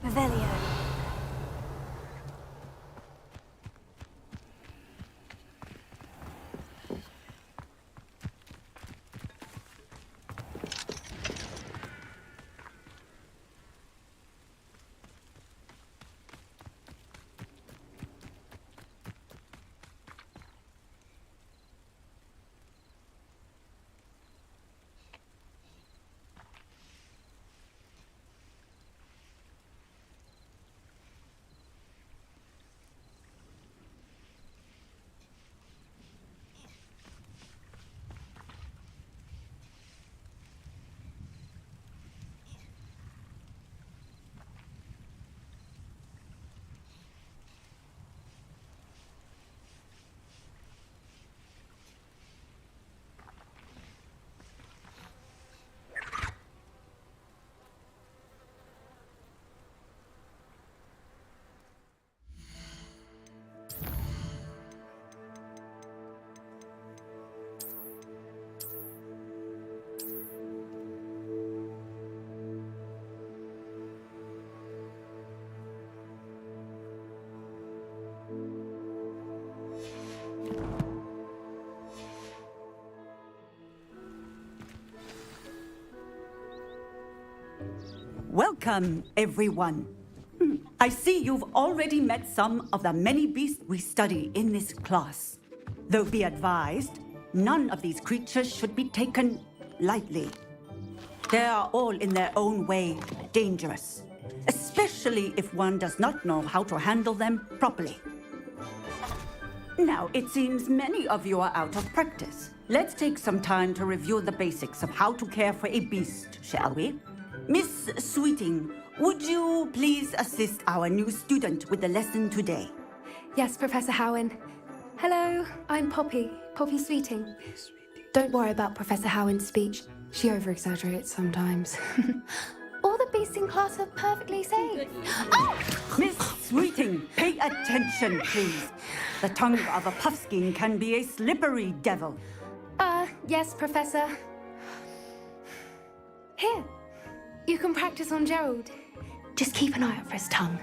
Revelio. Welcome, everyone. I see you've already met some of the many beasts we study in this class. Though be advised, none of these creatures should be taken lightly. They are all in their own way dangerous, especially if one does not know how to handle them properly. Now, it seems many of you are out of practice. Let's take some time to review the basics of how to care for a beast, shall we? Miss Sweeting, would you please assist our new student with the lesson today? Yes, Professor Howen. Hello, I'm Poppy Sweeting. Don't worry about Professor Howen's speech. She over-exaggerates sometimes. All the beasts in class are perfectly safe. Oh! Miss Sweeting, pay attention, please. The tongue of a puffskein can be a slippery devil. Yes, Professor. Here, you can practice on Gerald. Just keep an eye out for his tongue.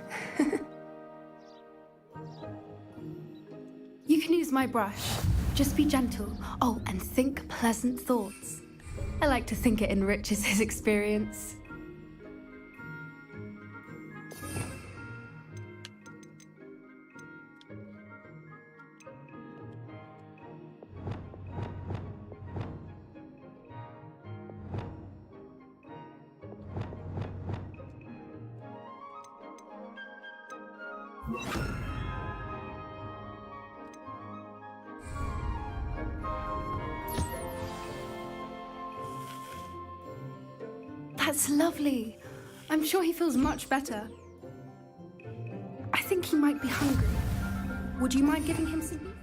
You can use my brush. Just be gentle. Oh, and think pleasant thoughts. I like to think it enriches his experience. That's lovely. I'm sure he feels much better. I think he might be hungry. Would you mind giving him some?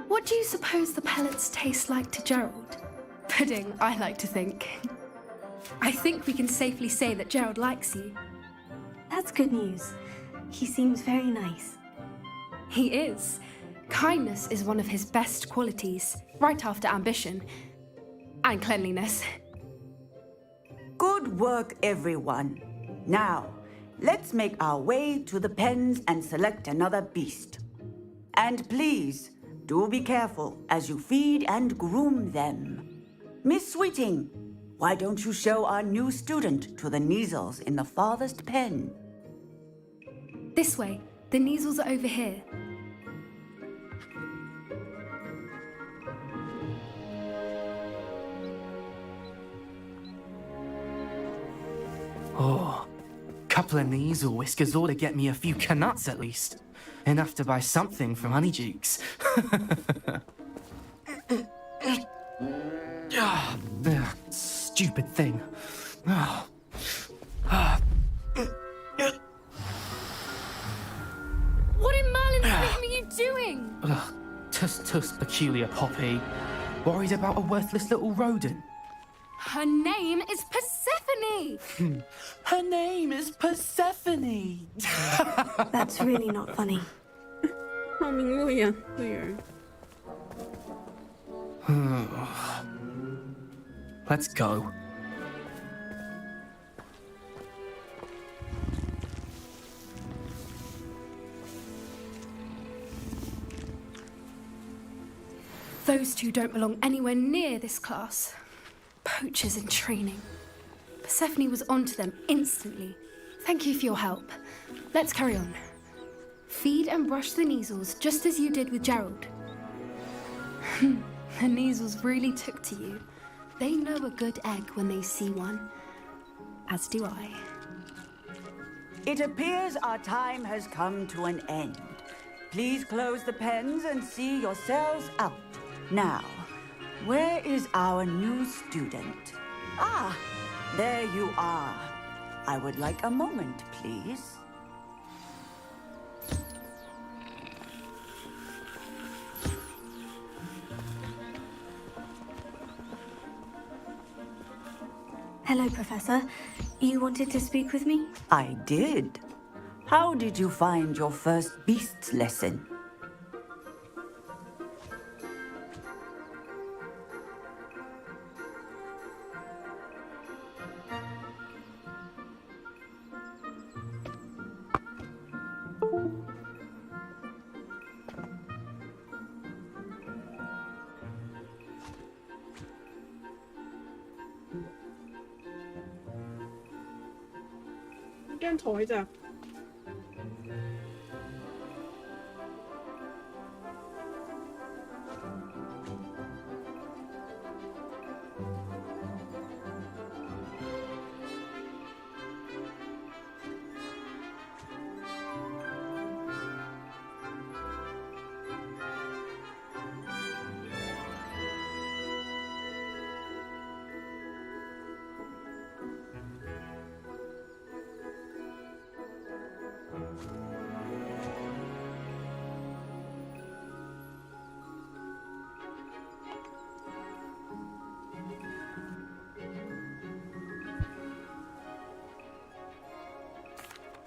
What do you suppose the pellets taste like to Gerald? Pudding, I like to think. I think we can safely say that Gerald likes you. That's good news. He seems very nice. He is. Kindness is one of his best qualities, right after ambition and cleanliness. Good work, everyone. Now, let's make our way to the pens and select another beast. And please, do be careful as you feed and groom them. Miss Sweeting, why don't you show our new student to the Kneazles in the farthest pen? This way. The Kneazles are over here. Oh, couple of Neasel whiskers ought to get me a few canuts at least. Enough to buy something from Honeydukes. Stupid thing. What in Merlin's name are you doing? Tuss peculiar Poppy. Worried about a worthless little rodent. Her name is Persephone! Her name is Persephone. That's really not funny. 好明路呀，女儿。 Let's go. Those two don't belong anywhere near this class. Poachers in training. Persephone was onto them instantly. Thank you for your help. Let's carry on. Feed and brush the Neasels just as you did with Gerald. The Neasels really took to you. They know a good egg when they see one. As do I. It appears our time has come to an end. Please close the pens and see yourselves out. Now, where is our new student? Ah, there you are. I would like a moment, please. Hello, Professor. You wanted to speak with me? I did. How did you find your first beasts lesson? Trên thổi giờ.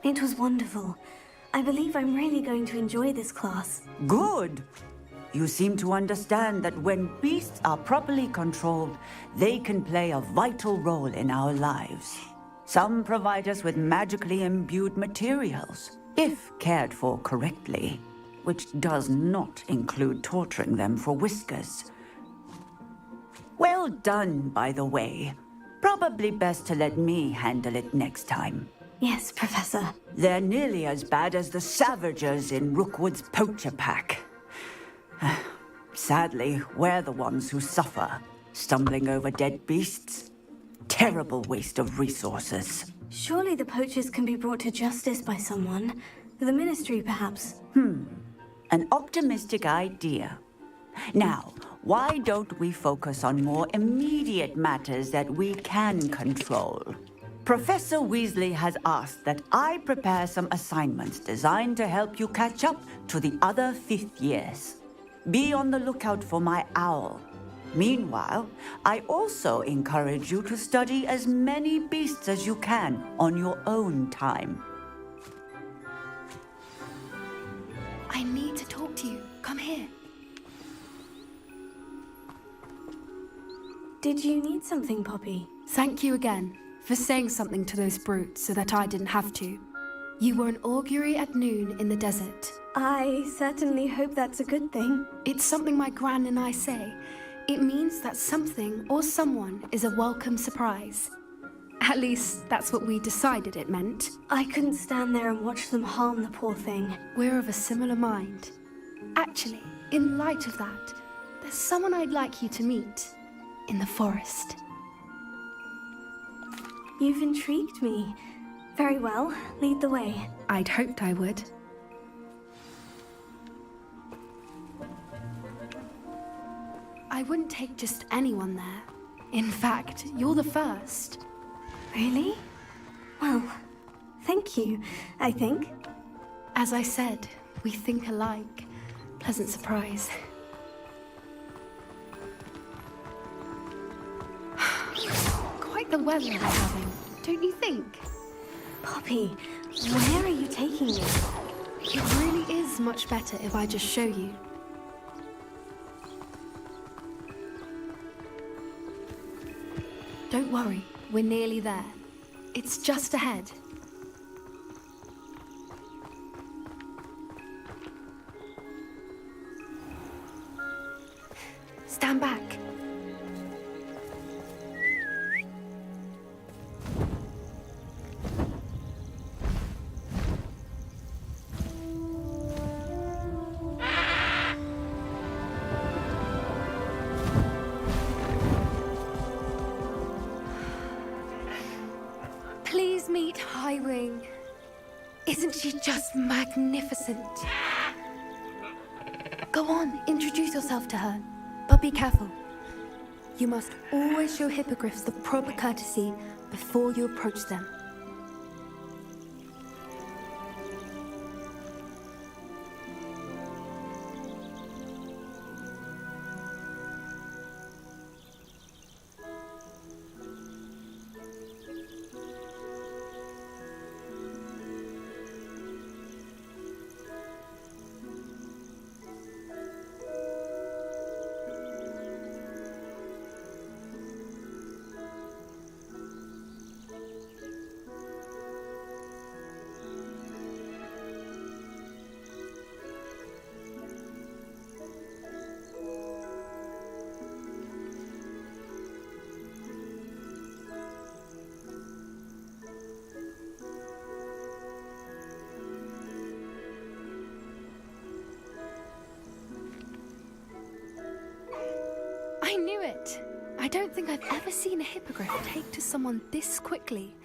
It was wonderful. I believe I'm really going to enjoy this class. Good. You seem to understand that when beasts are properly controlled, they can play a vital role in our lives. Some provide us with magically imbued materials, if cared for correctly, which does not include torturing them for whiskers. Well done, by the way. Probably best to let me handle it next time. Yes, Professor. They're nearly as bad as the Savagers in Rookwood's poacher pack. Sadly, we're the ones who suffer, stumbling over dead beasts. Terrible waste of resources. Surely the poachers can be brought to justice by someone. The Ministry, perhaps. An optimistic idea. Now, why don't we focus on more immediate matters that we can control? Professor Weasley has asked that I prepare some assignments designed to help you catch up to the other fifth years. Be on the lookout for my owl. Meanwhile, I also encourage you to study as many beasts as you can on your own time. I need to talk to you. Come here. Did you need something, Poppy? Thank you again for saying something to those brutes so that I didn't have to. You were an augury at noon in the desert. I certainly hope that's a good thing. It's something my gran and I say. It means that something or someone is a welcome surprise. At least, that's what we decided it meant. I couldn't stand there and watch them harm the poor thing. We're of a similar mind. Actually, in light of that, there's someone I'd like you to meet in the forest. You've intrigued me. Very well, lead the way. I'd hoped I would. I wouldn't take just anyone there. In fact, you're the first. Really? Well, thank you, I think. As I said, we think alike. Pleasant surprise. Quite the weather we're having, don't you think? Poppy, where are you taking me? It really is much better if I just show you. Don't worry, we're nearly there. It's just ahead. Stand back. Please meet Highwing. Isn't she just magnificent? Go on, introduce yourself to her. But be careful. You must always show hippogriffs the proper courtesy before you approach them. I knew it! I don't think I've ever seen a hippogriff take to someone this quickly.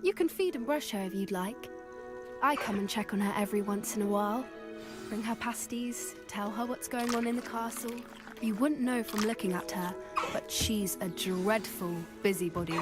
You can feed and brush her if you'd like. I come and check on her every once in a while. Bring her pasties, tell her what's going on in the castle. You wouldn't know from looking at her, but she's a dreadful busybody.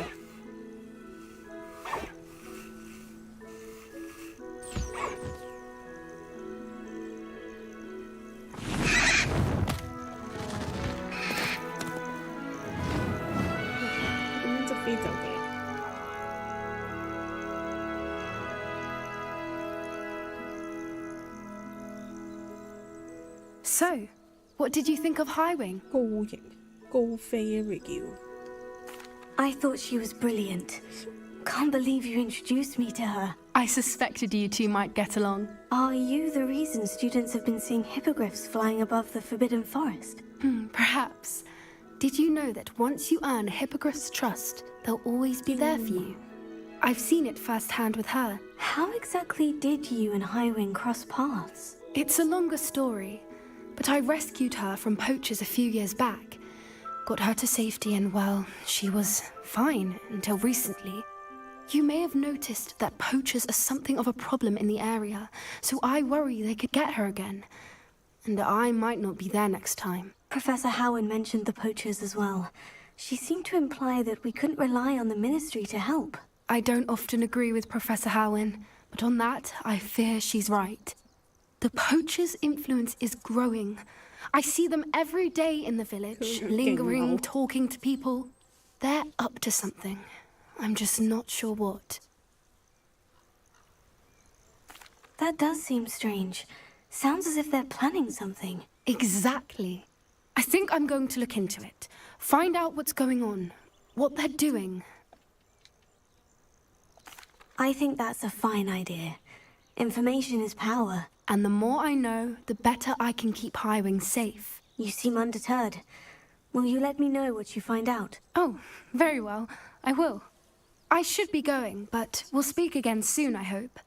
So, what did you think of Highwing? 高型高飛 Rigil。 I thought she was brilliant. Can't believe you introduced me to her. I suspected you two might get along. Are you the reason students have been seeing hippogriffs flying above the Forbidden Forest? Perhaps. Did you know that once you earn a hippogriff's trust, they'll always be there for you? I've seen it firsthand with her. How exactly did you and Highwing cross paths? It's a longer story, but I rescued her from poachers a few years back. Got her to safety and, well, she was fine until recently. You may have noticed that poachers are something of a problem in the area, so I worry they could get her again. And I might not be there next time. Professor Howen mentioned the poachers as well. She seemed to imply that we couldn't rely on the ministry to help. I don't often agree with Professor Howen, but on that, I fear she's right. The poachers' influence is growing. I see them every day in the village, lingering, talking to people. They're up to something. I'm just not sure what. That does seem strange. Sounds as if they're planning something. Exactly. I think I'm going to look into it. Find out what's going on, what they're doing. I think that's a fine idea. Information is power. And the more I know, the better I can keep Highwing safe. You seem undeterred. Will you let me know what you find out? Oh, very well. I will. I should be going, but we'll speak again soon, I hope.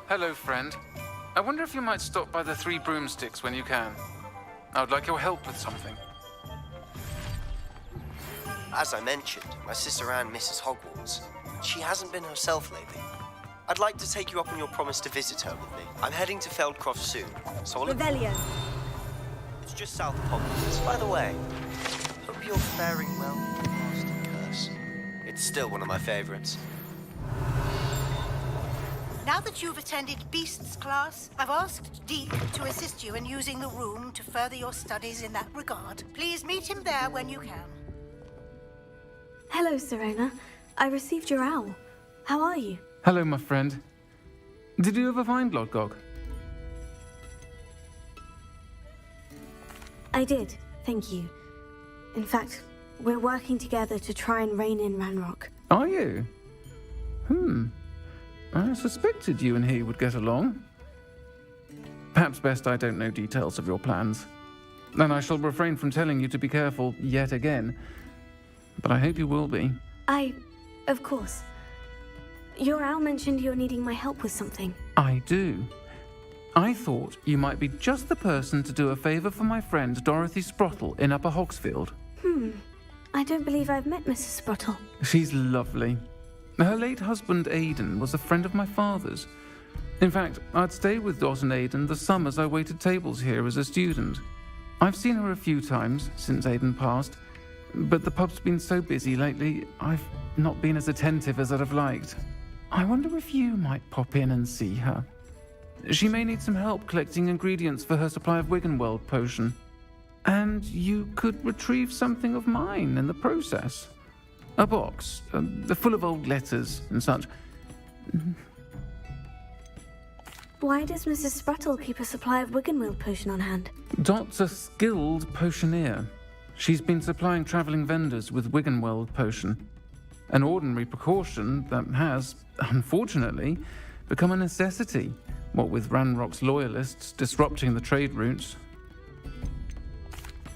Hello, friend. I wonder if you might stop by the Three Broomsticks when you can. I would like your help with something. As I mentioned, my sister Anne misses Hogwarts. She hasn't been herself lately. I'd like to take you up on your promise to visit her with me. I'm heading to Feldcroft soon, so I'll look... Revelio. It's just south of Hogwarts. By the way, hope you're faring well with the Master Curse. It's still one of my favorites. Now that you've attended Beasts class, I've asked Deke to assist you in using the room to further your studies in that regard. Please meet him there when you can. Hello, Serena. I received your owl. How are you? Hello, my friend. Did you ever find Lodgog? I did, thank you. In fact, we're working together to try and rein in Ranrock. Are you? I suspected you and he would get along. Perhaps best I don't know details of your plans. And I shall refrain from telling you to be careful yet again. But I hope you will be. Of course. Your owl mentioned you're needing my help with something. I do. I thought you might be just the person to do a favor for my friend Dorothy Sprottle in Upper Hogsfield. I don't believe I've met Mrs. Sprottle. She's lovely. Her late husband Aidan was a friend of my father's. In fact, I'd stay with Dot and Aidan the summers I waited tables here as a student. I've seen her a few times since Aidan passed, but the pub's been so busy lately, I've not been as attentive as I'd have liked. I wonder if you might pop in and see her. She may need some help collecting ingredients for her supply of Wiggenweld potion. And you could retrieve something of mine in the process. A box, full of old letters and such. Why does Mrs. Sprottle keep a supply of Wiggenweld potion on hand? Dot's a skilled potioneer. She's been supplying travelling vendors with Wiggenweld potion. An ordinary precaution that has, unfortunately, become a necessity, what with Ranrock's loyalists disrupting the trade routes.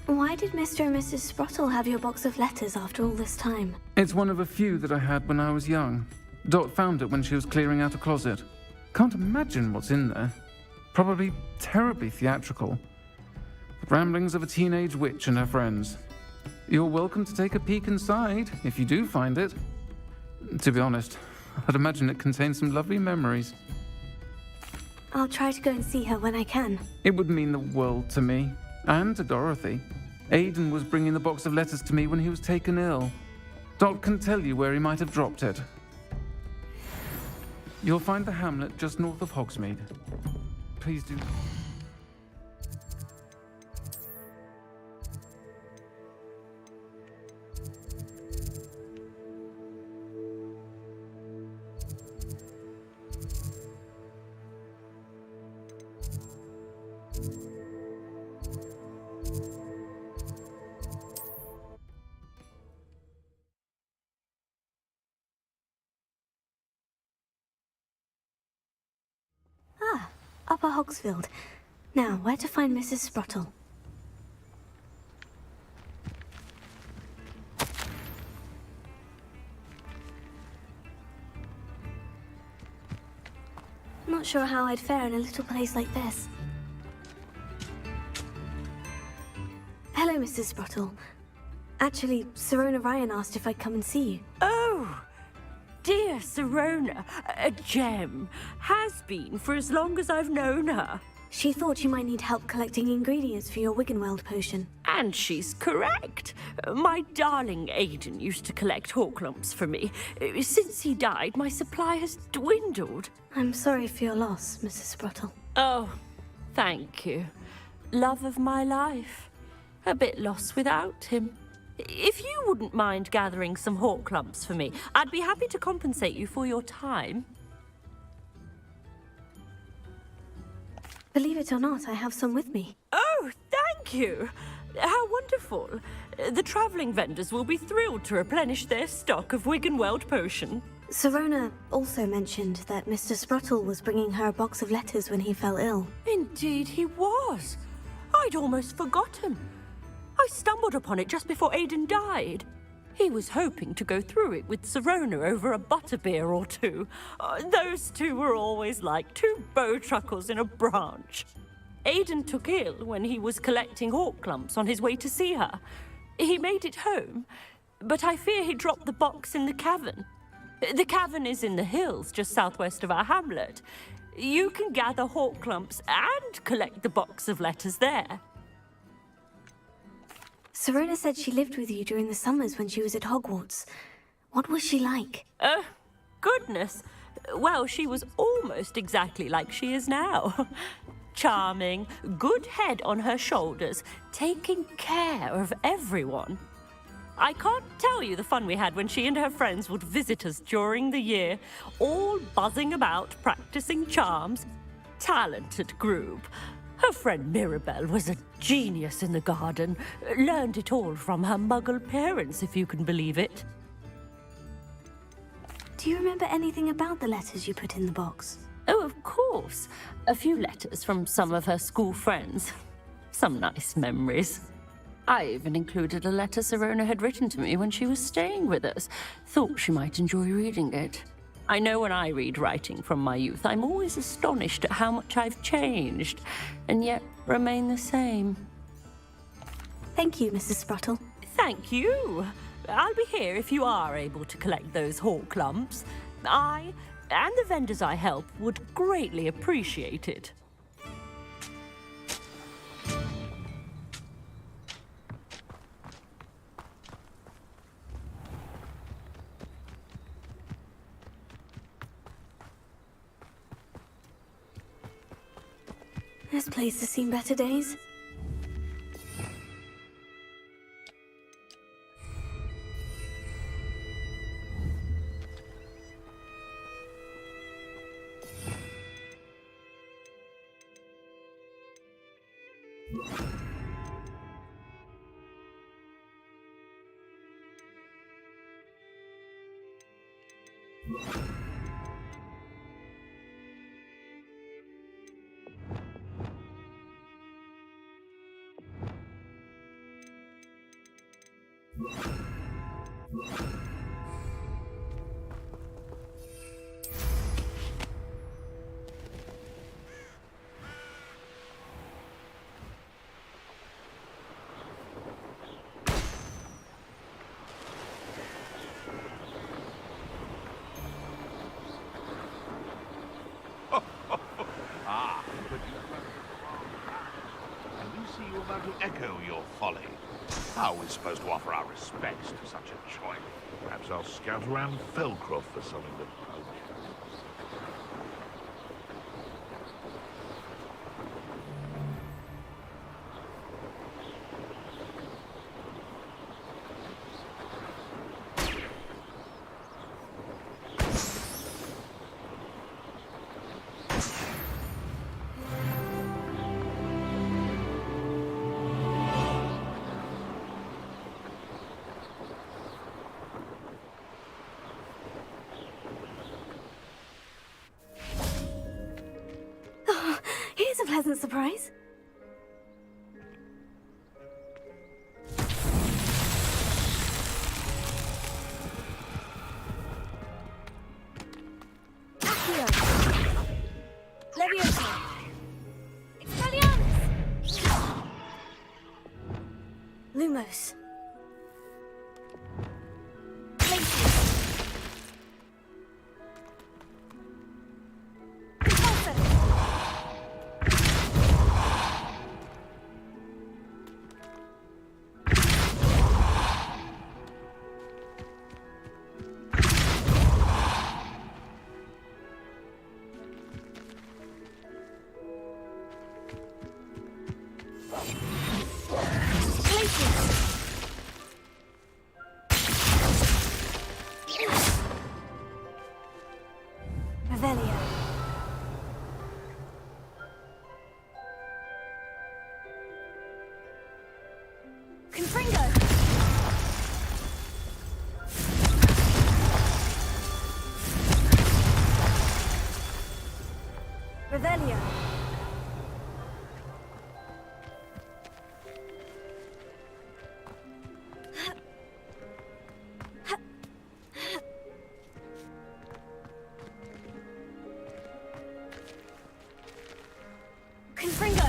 Why did Mr. and Mrs. Sprottle have your box of letters after all this time? It's one of a few that I had when I was young. Dot found it when she was clearing out a closet. Can't imagine what's in there. Probably terribly theatrical. The ramblings of a teenage witch and her friends. You're welcome to take a peek inside, if you do find it. To be honest, I'd imagine it contains some lovely memories. I'll try to go and see her when I can. It would mean the world to me, and to Dorothy. Aidan was bringing the box of letters to me when he was taken ill. Dot can tell you where he might have dropped it. You'll find the hamlet just north of Hogsmeade. Please do. Upper Hogsfield. Now, where to find Mrs. Sprottle? Not sure how I'd fare in a little place like this. Hello, Mrs. Sprottle. Actually, Sirona Ryan asked if I'd come and see you. Oh, dear Sirona, a gem. Has been for as long as I've known her. She thought you might need help collecting ingredients for your Wiggenweld potion. And she's correct. My darling Aidan used to collect Horklumps for me. Since he died, my supply has dwindled. I'm sorry for your loss, Mrs. Sprottle. Oh, thank you. Love of my life. A bit lost without him. If you wouldn't mind gathering some Horklumps for me, I'd be happy to compensate you for your time. Believe it or not, I have some with me. Oh, thank you. How wonderful. The travelling vendors will be thrilled to replenish their stock of Wiggenweld potion. Sirona also mentioned that Mr. Sprottle was bringing her a box of letters when he fell ill. Indeed he was. I'd almost forgotten. I stumbled upon it just before Aidan died. He was hoping to go through it with Sirona over a butterbeer or two. Those two were always like two bowtruckles in a branch. Aidan took ill when he was collecting Horklumps on his way to see her. He made it home, but I fear he dropped the box in the cavern. The cavern is in the hills just southwest of our hamlet. You can gather Horklumps and collect the box of letters there. Sirona said she lived with you during the summers when she was at Hogwarts. What was she like? Goodness. Well, she was almost exactly like she is now. Charming, good head on her shoulders, taking care of everyone. I can't tell you the fun we had when she and her friends would visit us during the year, all buzzing about, practicing charms. Talented group. Her friend Mirabelle was a genius in the garden. Learned it all from her muggle parents, if you can believe it. Do you remember anything about the letters you put in the box? Oh, of course. A few letters from some of her school friends. Some nice memories. I even included a letter Sirona had written to me when she was staying with us. Thought she might enjoy reading it. I know when I read writing from my youth, I'm always astonished at how much I've changed, and yet remain the same. Thank you, Mrs. Sprottle. Thank you. I'll be here if you are able to collect those Horklumps. I, and the vendors I help, would greatly appreciate it. This place has seen better days. To echo your folly. How are we supposed to offer our respects to such a choice? Perhaps I'll scout around Felcroft for something to poke. pleasant surprise? Accio! Leviosa! Expelliarmus! Lumos. Revelio. Confringo. Revelio. Confringo.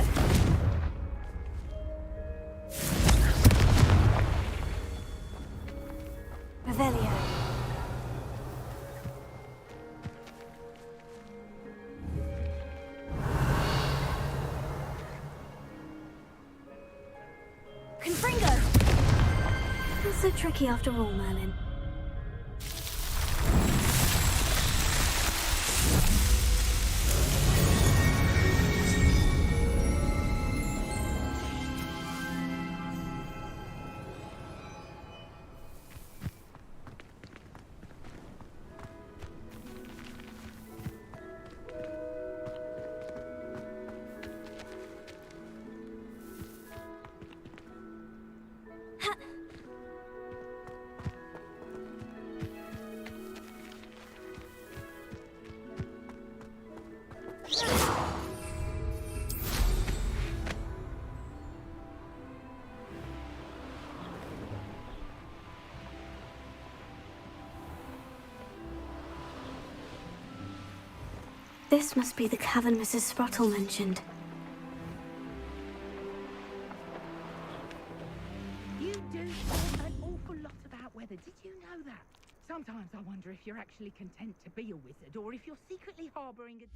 Revelio. Confringo. Not so tricky after all, Merlin. This must be the cavern Mrs. Sprottle mentioned. You do know an awful lot about weather. Did you know that? Sometimes I wonder if you're actually content to be a wizard, or if you're secretly harboring a...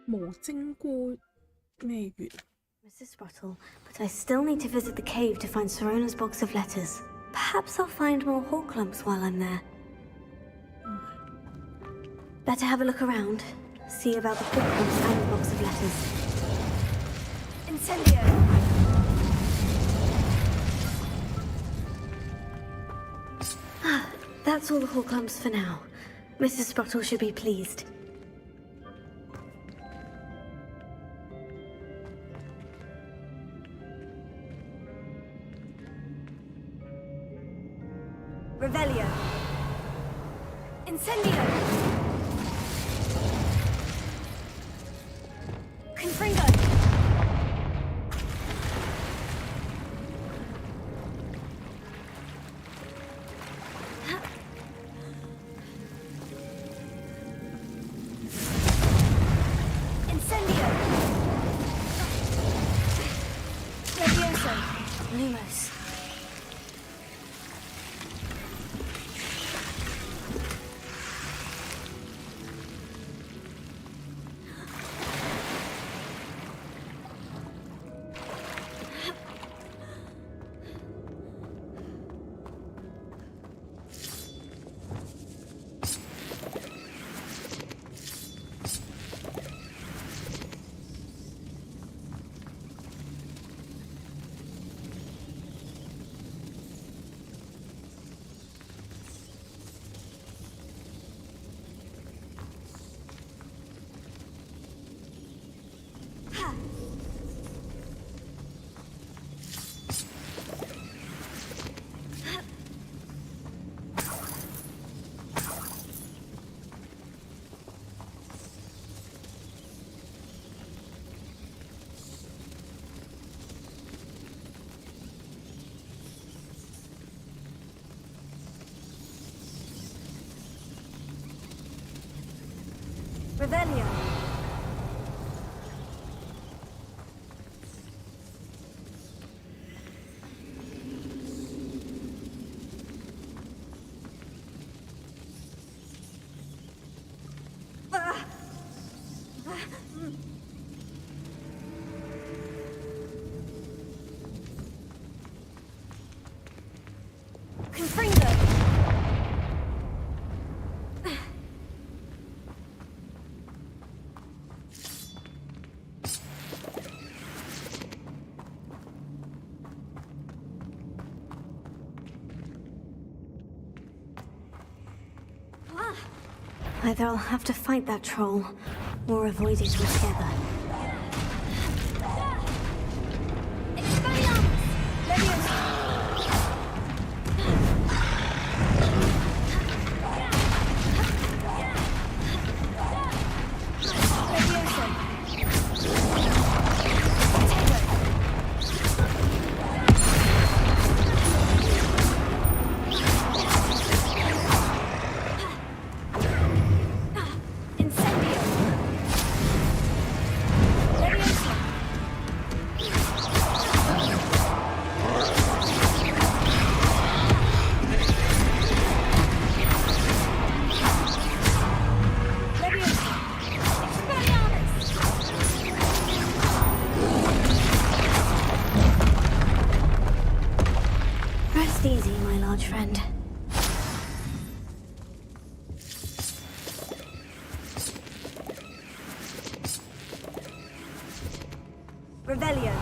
冇蒸過咩月？ Mrs. Sprottle, but I still need to visit the cave to find Serona's box of letters. Perhaps I'll find more Horklumps while I'm there. Better have a look around. See about the Horklumps and the box of letters. Incendio! That's all the Horklumps for now. Mrs. Sprottle should be pleased. Revelio. Incendio. Confringo. Incendio. Levioso. Lumos. Revelio. Confringo. Either I'll have to fight that troll, or avoid it altogether. Rest easy, my large friend. Revelio.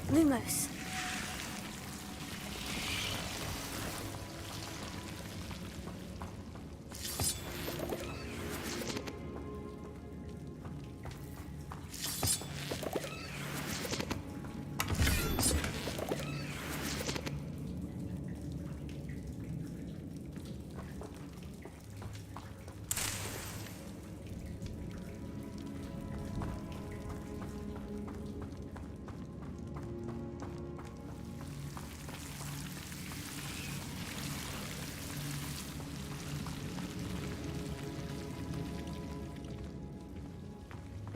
Lumos.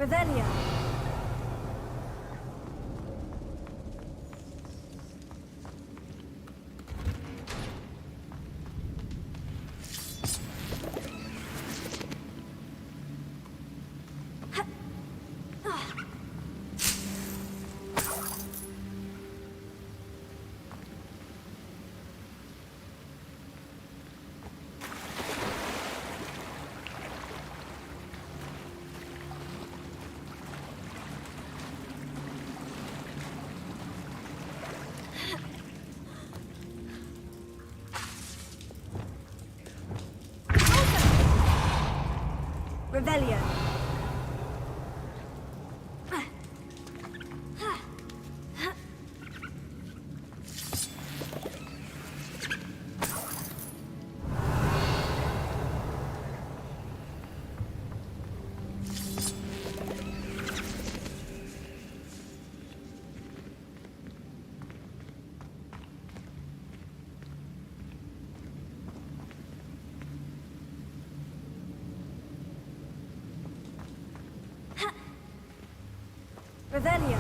Revelio. Revelio. Revelio.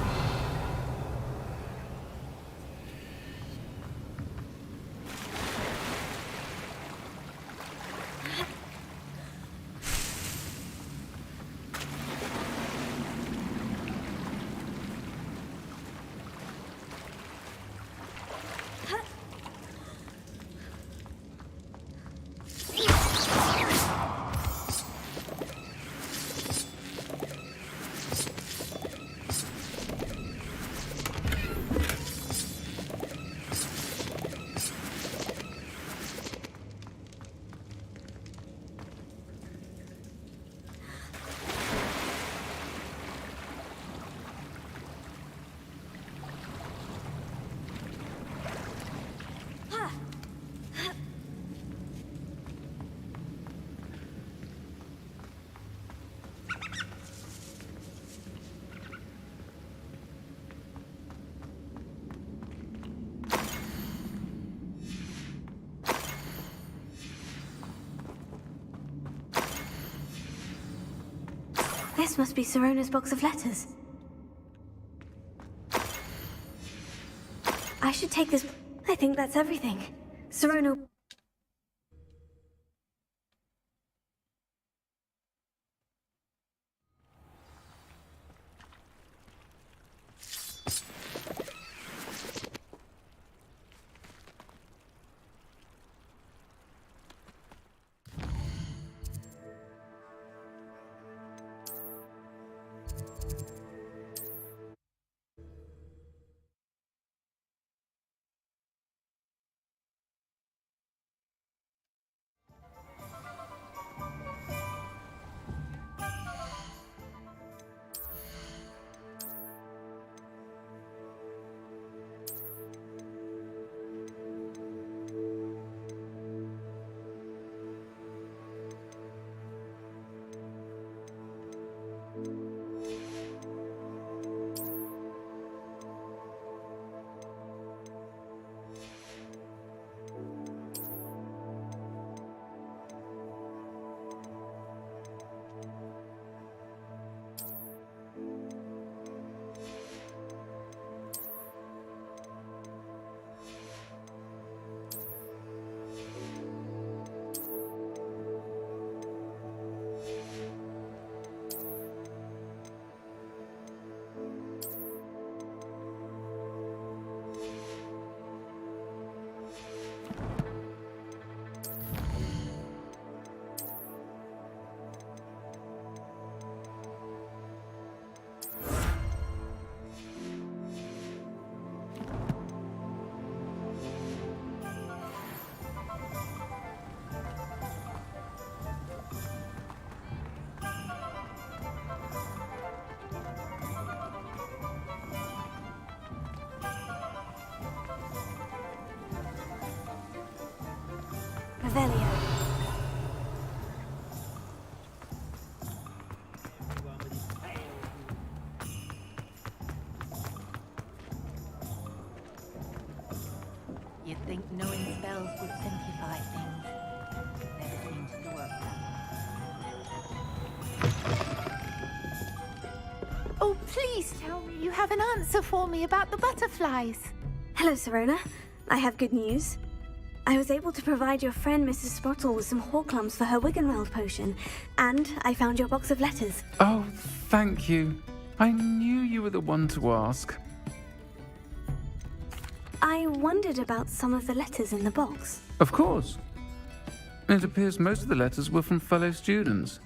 This must be Sirona's box of letters. I should take this. I think that's everything. Sirona. Revelio. You'd think knowing spells would simplify things. Never seems to work that way. Please tell me you have an answer for me about the butterflies. Hello, Serona. I have good news. I was able to provide your friend Mrs. Sprottle with some Horklums for her Wiggenweld potion, and I found your box of letters. Oh, thank you. I knew you were the one to ask. I wondered about some of the letters in the box. Of course. It appears most of the letters were from fellow students.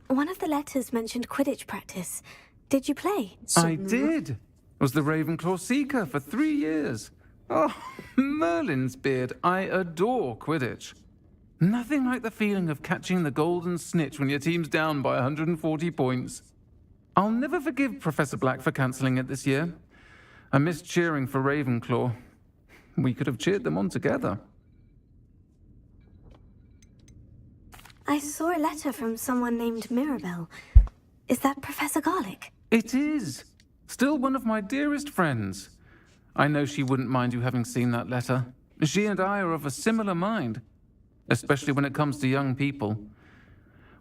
One of the letters mentioned Quidditch practice. Did you play? I did. Was the Ravenclaw Seeker for 3 years. Oh, Merlin's beard. I adore Quidditch. Nothing like the feeling of catching the golden snitch when your team's down by 140 points. I'll never forgive Professor Black for cancelling it this year. I missed cheering for Ravenclaw. We could have cheered them on together. I saw a letter from someone named Mirabelle. Is that Professor Garlick? It is. Still one of my dearest friends. I know she wouldn't mind you having seen that letter. She and I are of a similar mind, especially when it comes to young people.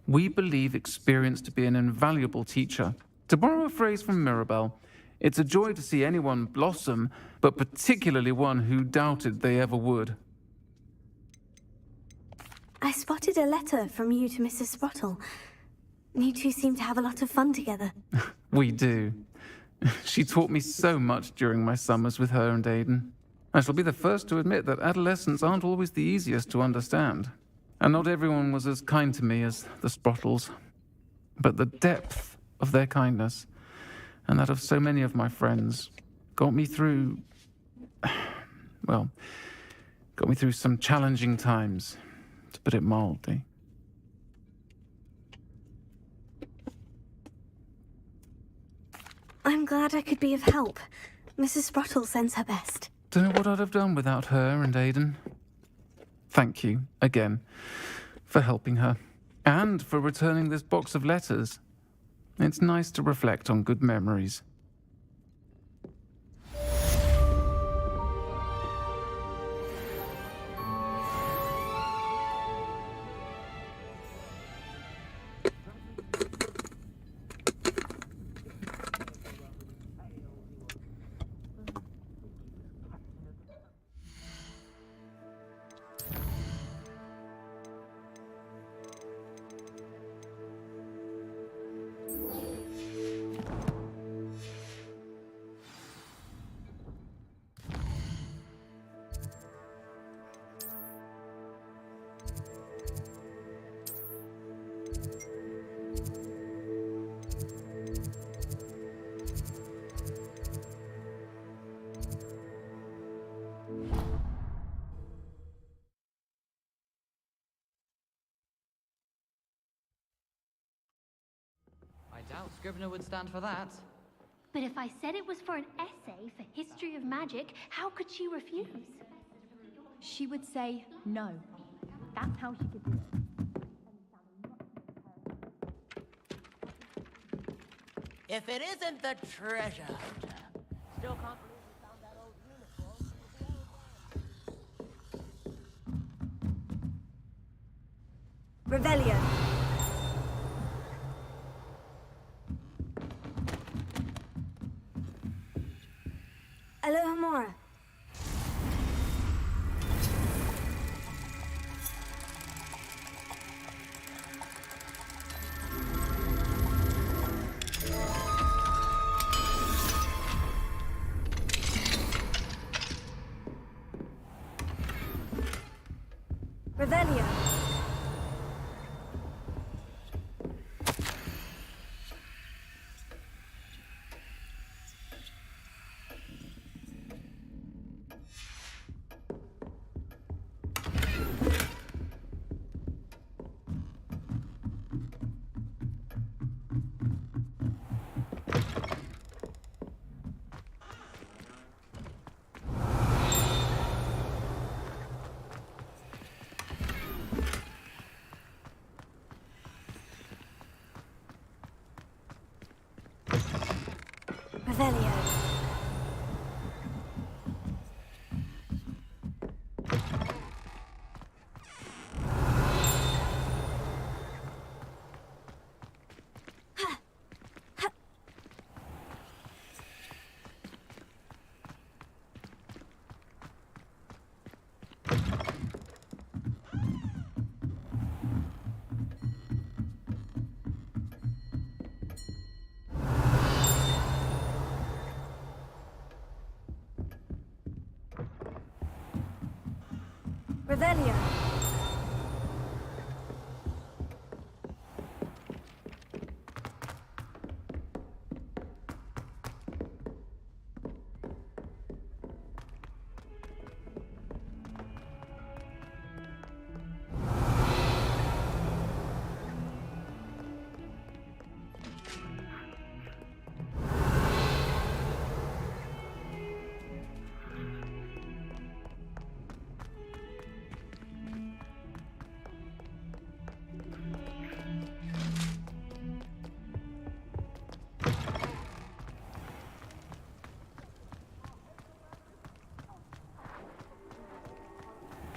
We believe experience to be an invaluable teacher. To borrow a phrase from Mirabelle, it's a joy to see anyone blossom, but particularly one who doubted they ever would. I spotted a letter from you to Mrs. Sprottle. You two seem to have a lot of fun together. We do. She taught me so much during my summers with her and Aidan. I shall be the first to admit that adolescents aren't always the easiest to understand. And not everyone was as kind to me as the Sprottles. But the depth of their kindness, and that of so many of my friends, got me through... well, got me through some challenging times, to put it mildly. I'm glad I could be of help. Mrs. Sprottle sends her best. Don't know what I'd have done without her and Aidan. Thank you, again, for helping her, and for returning this box of letters. It's nice to reflect on good memories. Scrivener would stand for that. But if I said it was for an essay for history of magic, how could she refuse? She would say no. That's how she could do it. If it isn't the treasure hunter. Still can't believe we found that old uniform. Revelio. Alohomora. Revelio. Revelio. Revelio.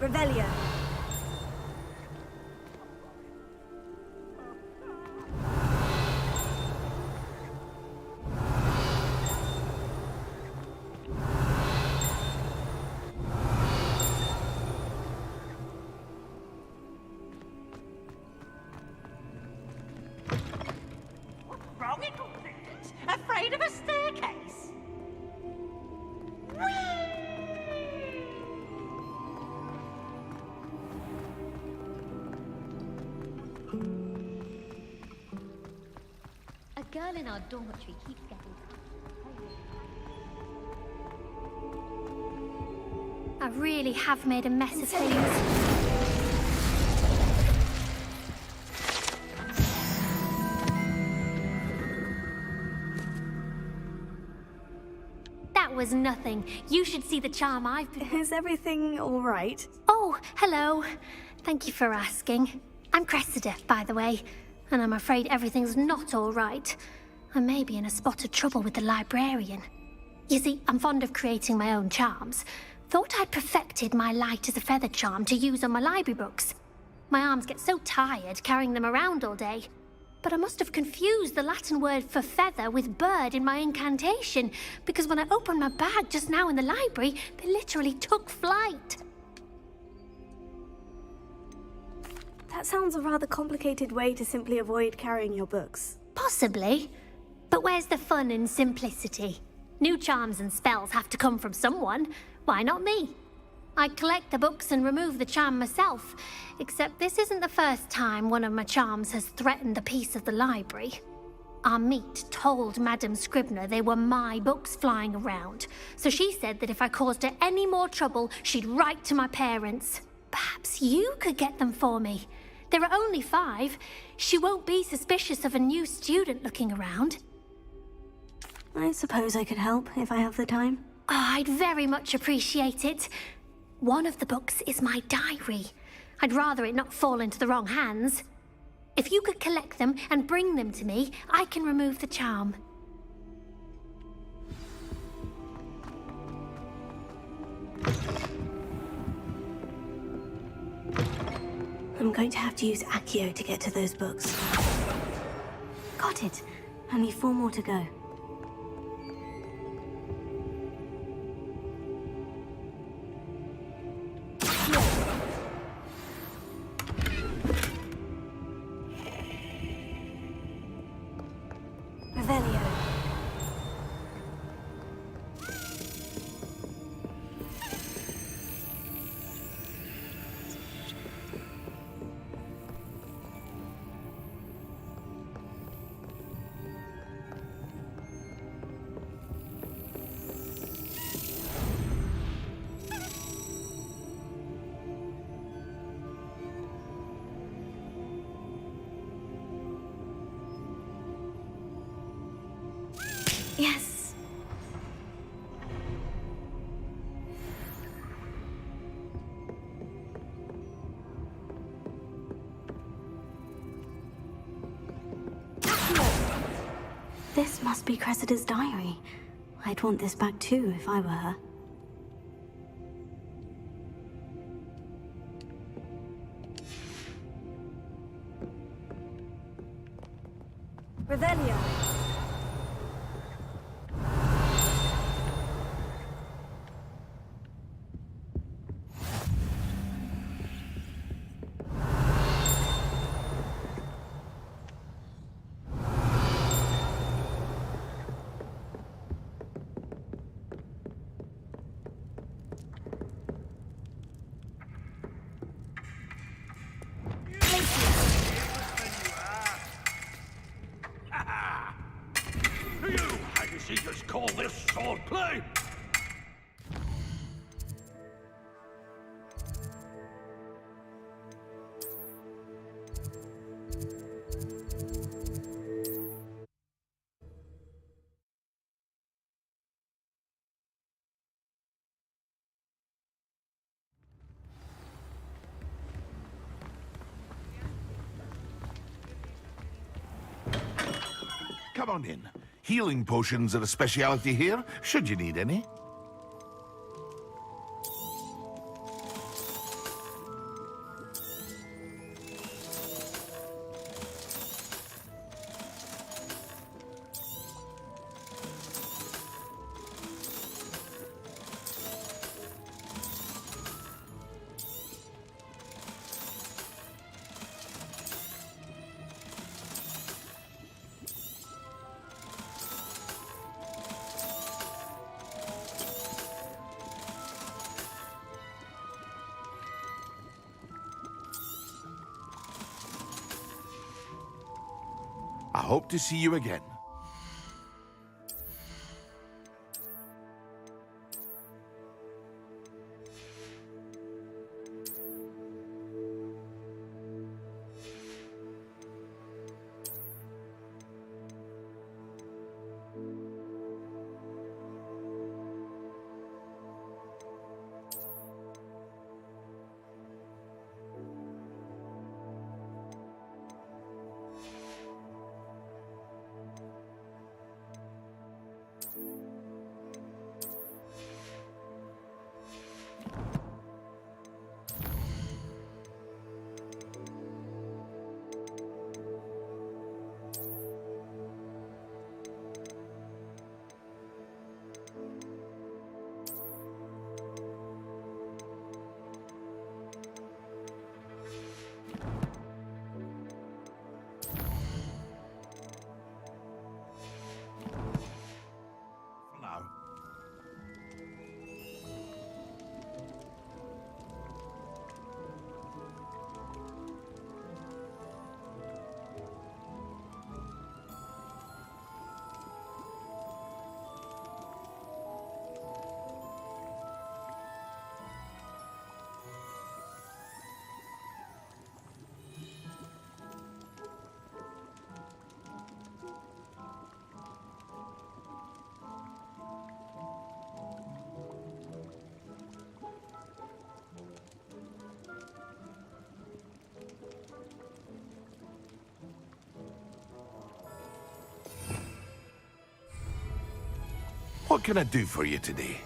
Revelio. Wrong in all this? Afraid of a staircase? A girl in our dormitory keeps getting... I really have made a mess of things. That was nothing. You should see the charm I've been... Is everything all right? Oh, hello. Thank you for asking. I'm Cressida, by the way, and I'm afraid everything's not all right. I may be in a spot of trouble with the librarian. You see, I'm fond of creating my own charms. Thought I'd perfected my light as a feather charm to use on my library books. My arms get so tired carrying them around all day. But I must have confused the Latin word for feather with bird in my incantation, because when I opened my bag just now in the library, they literally took flight. That sounds a rather complicated way to simply avoid carrying your books. Possibly. But where's the fun in simplicity? New charms and spells have to come from someone. Why not me? I collect the books and remove the charm myself, except this isn't the first time one of my charms has threatened the peace of the library. Our meet told Madame Scribner they were my books flying around, so she said that if I caused her any more trouble, she'd write to my parents. Perhaps you could get them for me. There are only 5. She won't be suspicious of a new student looking around. I suppose I could help if I have the time. Oh, I'd very much appreciate it. One of the books is my diary. I'd rather it not fall into the wrong hands. If you could collect them and bring them to me, I can remove the charm. I'm going to have to use Accio to get to those books. Got it. Only 4 more to go. Revelio. Yes. This must be Cressida's diary. I'd want this back too if I were her. Revelio. Do you hidey seekers call this swordplay? Come on in. Healing potions are a speciality here, should you need any. I hope to see you again. What can I do for you today?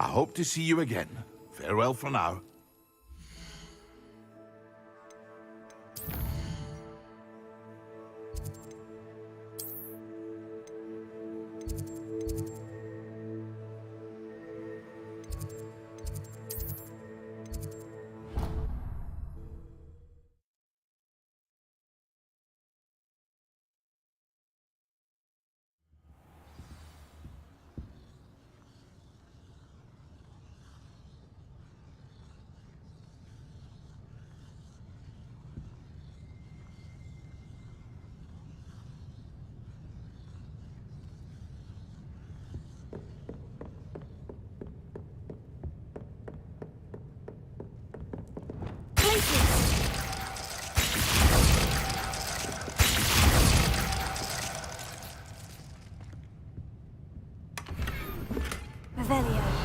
I hope to see you again. Farewell for now. Revelio.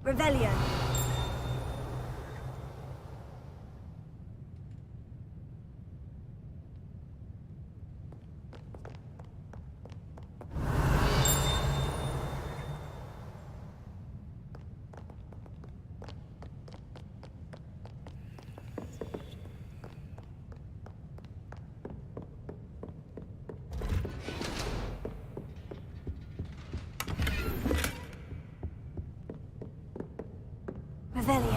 Revelio. Revelio.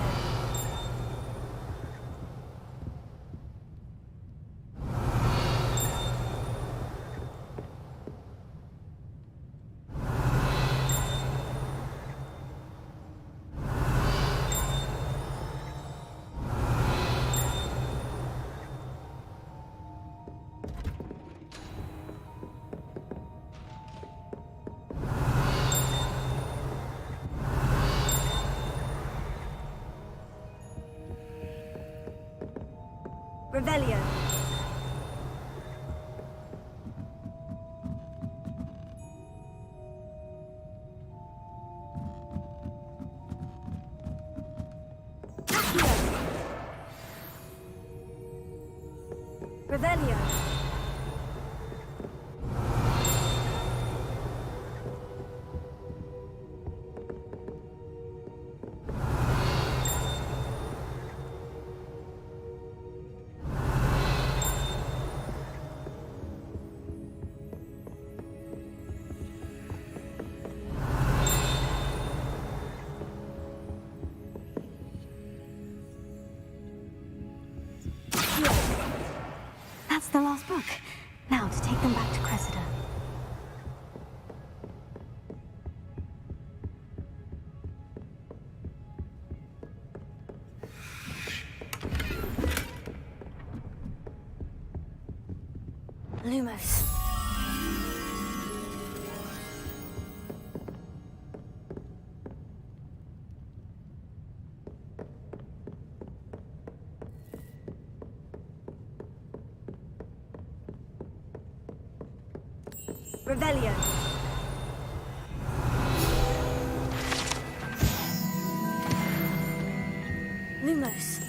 Revelio. Revelio. That's the last book. Now to take them back to Cressida. Lumos. Revelio. Lumos.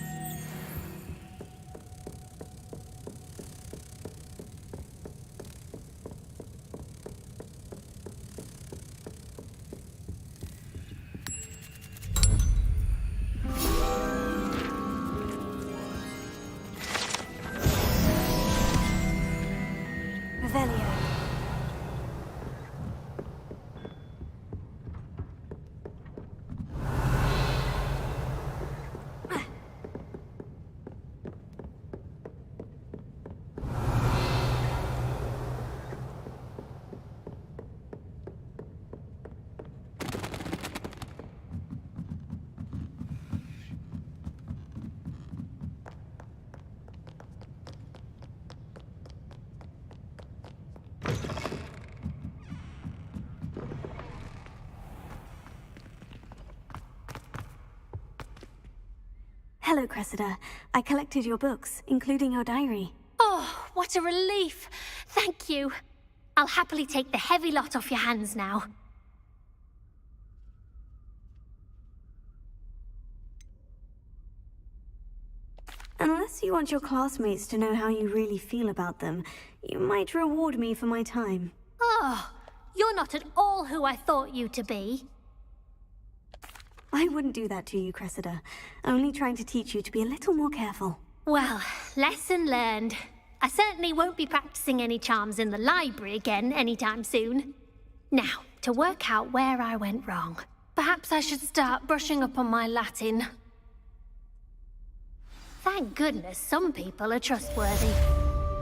Revelio. Hello, Cressida. I collected your books, including your diary. Oh, what a relief. Thank you. I'll happily take the heavy lot off your hands now. Unless you want your classmates to know how you really feel about them, you might reward me for my time. Oh, you're not at all who I thought you to be. I wouldn't do that to you, Cressida. Only trying to teach you to be a little more careful. Well, lesson learned. I certainly won't be practicing any charms in the library again anytime soon. Now, to work out where I went wrong. Perhaps I should start brushing up on my Latin. Thank goodness some people are trustworthy.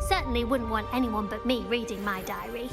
Certainly wouldn't want anyone but me reading my diary.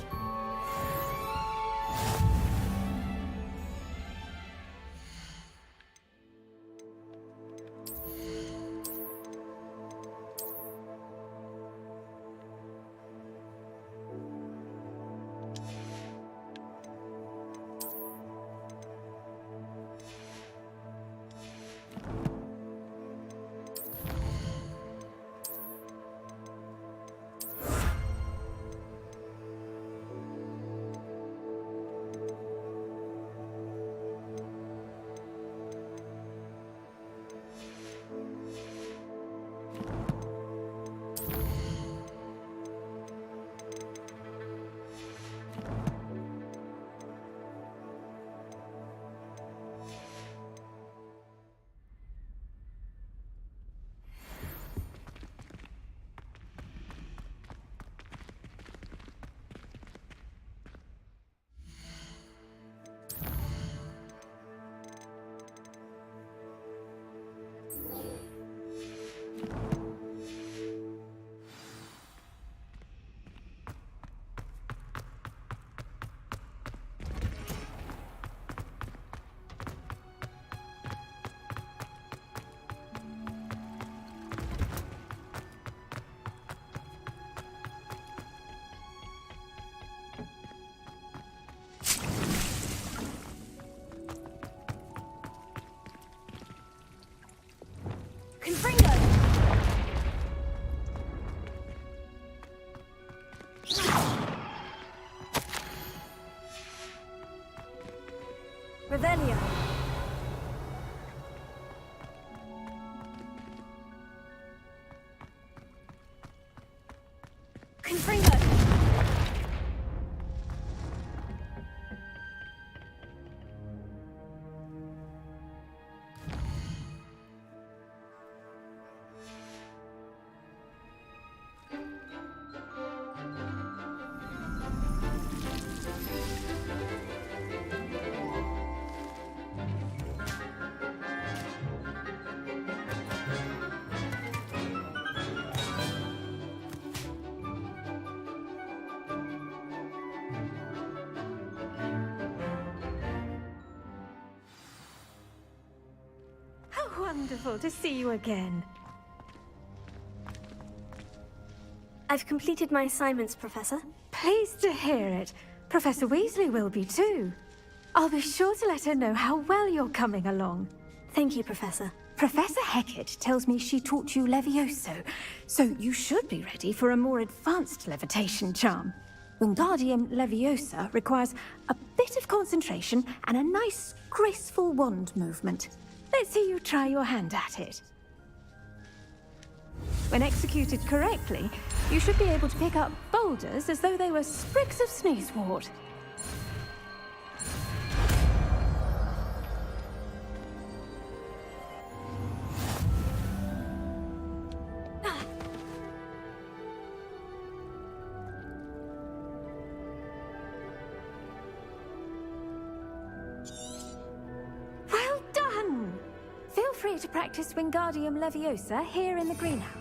Revelio. Confringo. Wonderful to see you again. I've completed my assignments, Professor. Pleased to hear it. Professor Weasley will be too. I'll be sure to let her know how well you're coming along. Thank you, Professor. Professor Hecat tells me she taught you Levioso, so you should be ready for a more advanced levitation charm. Wingardium Leviosa requires a bit of concentration and a nice, graceful wand movement. Let's see you try your hand at it. When executed correctly, you should be able to pick up boulders as though they were sprigs of sneezewort. to practice Wingardium Leviosa here in the greenhouse?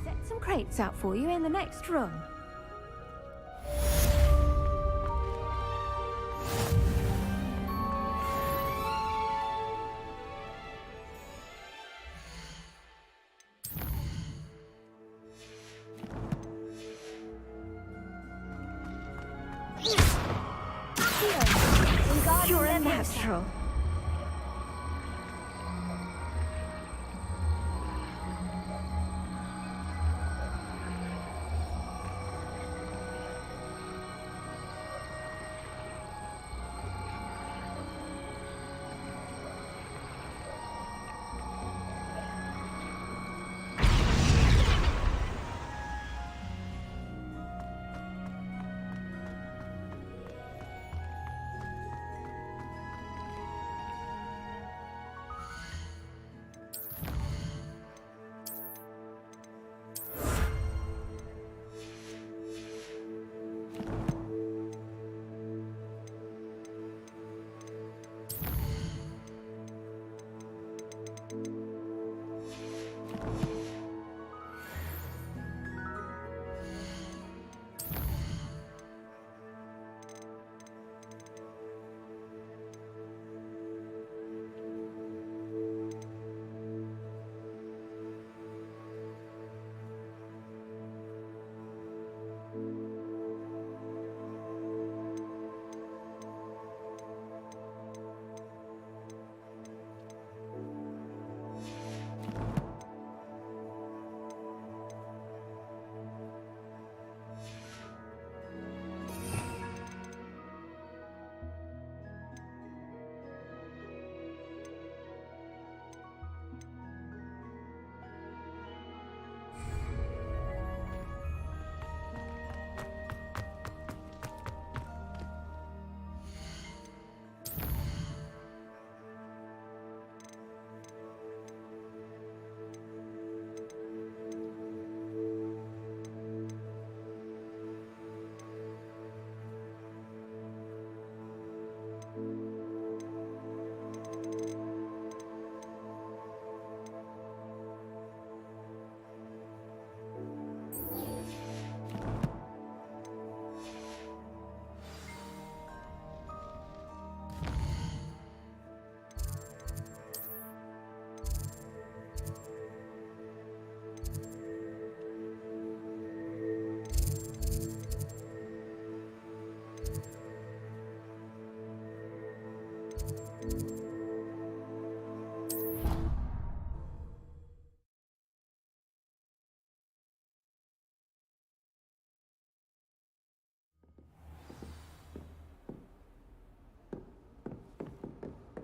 Set some crates out for you in the next room. You're a natural.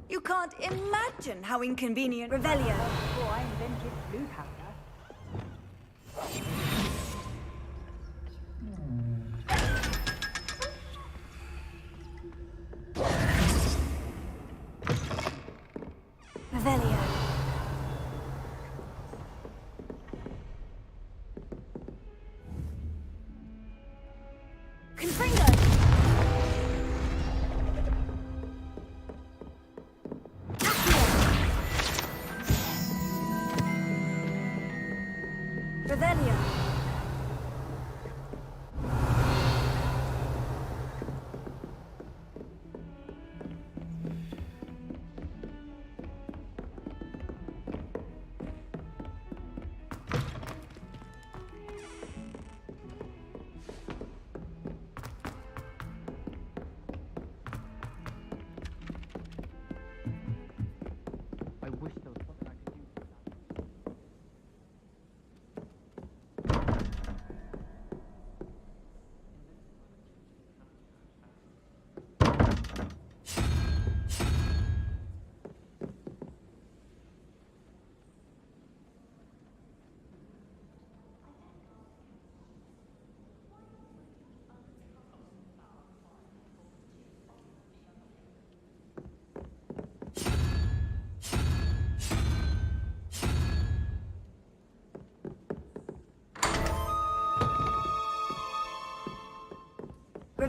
You can't imagine how inconvenient Revelio. Before I invented blue powder. Revelio. Confringo! Revelio.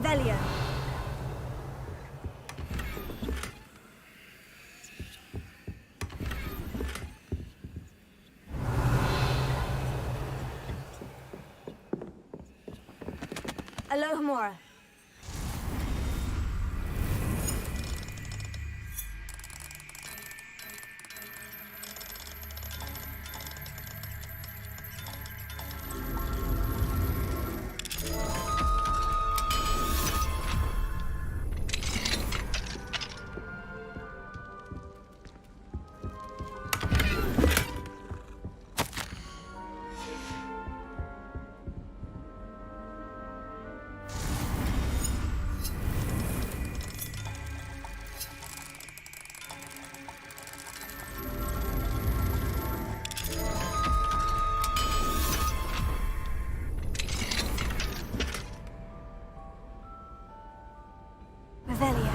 Revelio. Alohomora. Revelio.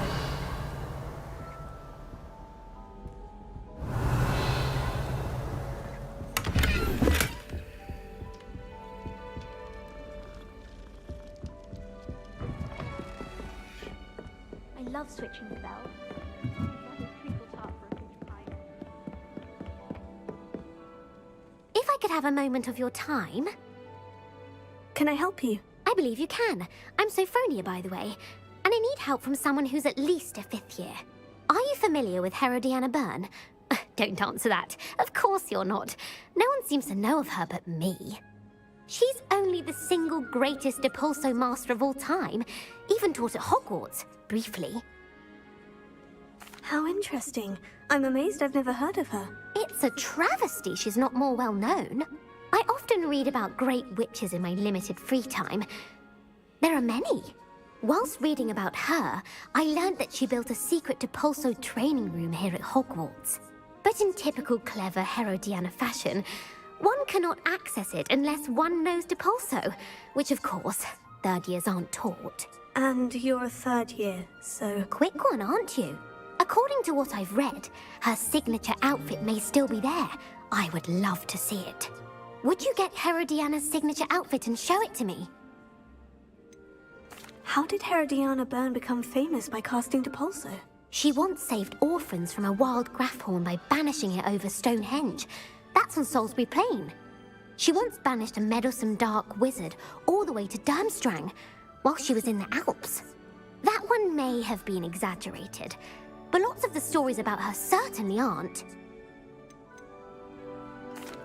I love switching the bell. If I could have a moment of your time... Can I help you? I believe you can. I'm Sophronia, by the way, and I need help from someone who's at least a 5th year. Are you familiar with Herodiana Byrne? Don't answer that. Of course you're not. No one seems to know of her but me. She's only the single greatest Depulso master of all time, even taught at Hogwarts, briefly. How interesting. I'm amazed I've never heard of her. It's a travesty she's not more well known. I often read about great witches in my limited free time. There are many. Whilst reading about her, I learned that she built a secret Depulso training room here at Hogwarts. But in typical clever Herodiana fashion, one cannot access it unless one knows Depulso, which of course, 3rd years aren't taught. And you're a 3rd year, so... Quick one, aren't you? According to what I've read, her signature outfit may still be there. I would love to see it. Would you get Herodiana's signature outfit and show it to me? How did Herodiana Byrne become famous by casting Depulso? She once saved orphans from a wild Graffhorn by banishing it over Stonehenge. That's on Salisbury Plain. She once banished a meddlesome dark wizard all the way to Durmstrang while she was in the Alps. That one may have been exaggerated, but lots of the stories about her certainly aren't.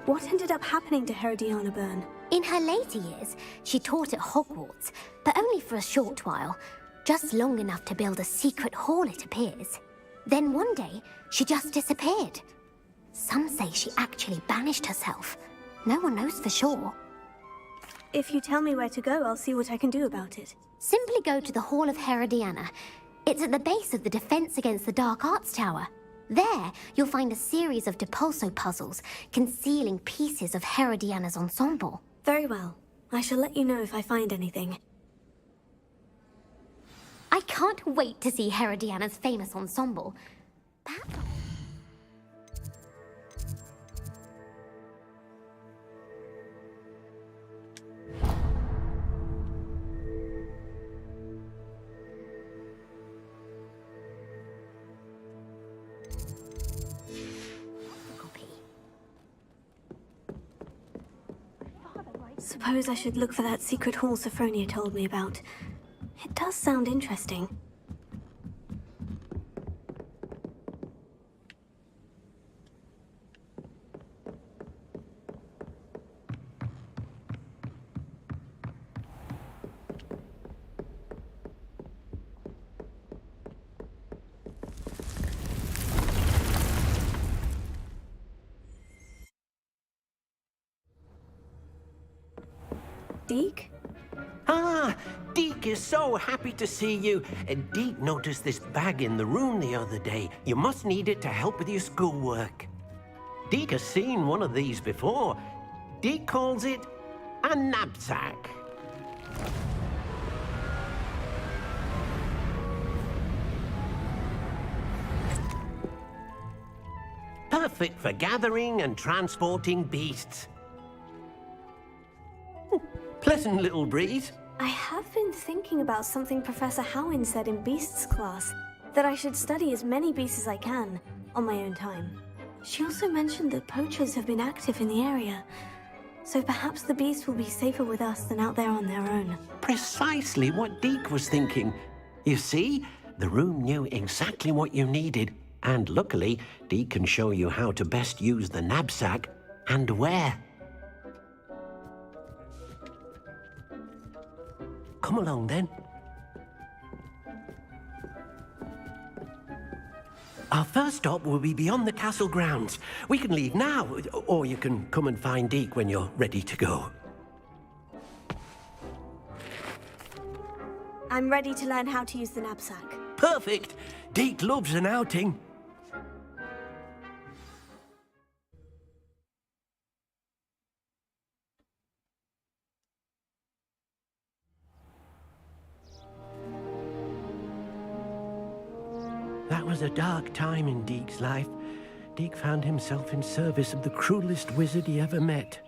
What ended up happening to Herodiana Byrne? In her later years, she taught at Hogwarts, but only for a short while. Just long enough to build a secret hall, it appears. Then one day, she just disappeared. Some say she actually banished herself. No one knows for sure. If you tell me where to go, I'll see what I can do about it. Simply go to the Hall of Herodiana. It's at the base of the Defense Against the Dark Arts Tower. There, you'll find a series of Depulso puzzles concealing pieces of Herodiana's ensemble. Very well. I shall let you know if I find anything. I can't wait to see Herodiana's famous ensemble. Perhaps... Suppose I should look for that secret hall Sophronia told me about. It does sound interesting. Deke? Ah, Deke is so happy to see you. Deke noticed this bag in the room the other day. You must need it to help with your schoolwork. Deke has seen one of these before. Deke calls it a knapsack. Perfect for gathering and transporting beasts. Pleasant little breeze. I have been thinking about something Professor Howin said in Beasts class, that I should study as many beasts as I can, on my own time. She also mentioned that poachers have been active in the area, so perhaps the beasts will be safer with us than out there on their own. Precisely what Deke was thinking. You see, the room knew exactly what you needed, and luckily, Deke can show you how to best use the knapsack and where. Come along, then. Our first stop will be beyond the castle grounds. We can leave now, or you can come and find Deke when you're ready to go. I'm ready to learn how to use the knapsack. Perfect! Deke loves an outing. That was a dark time in Deke's life. Deke found himself in service of the cruelest wizard he ever met.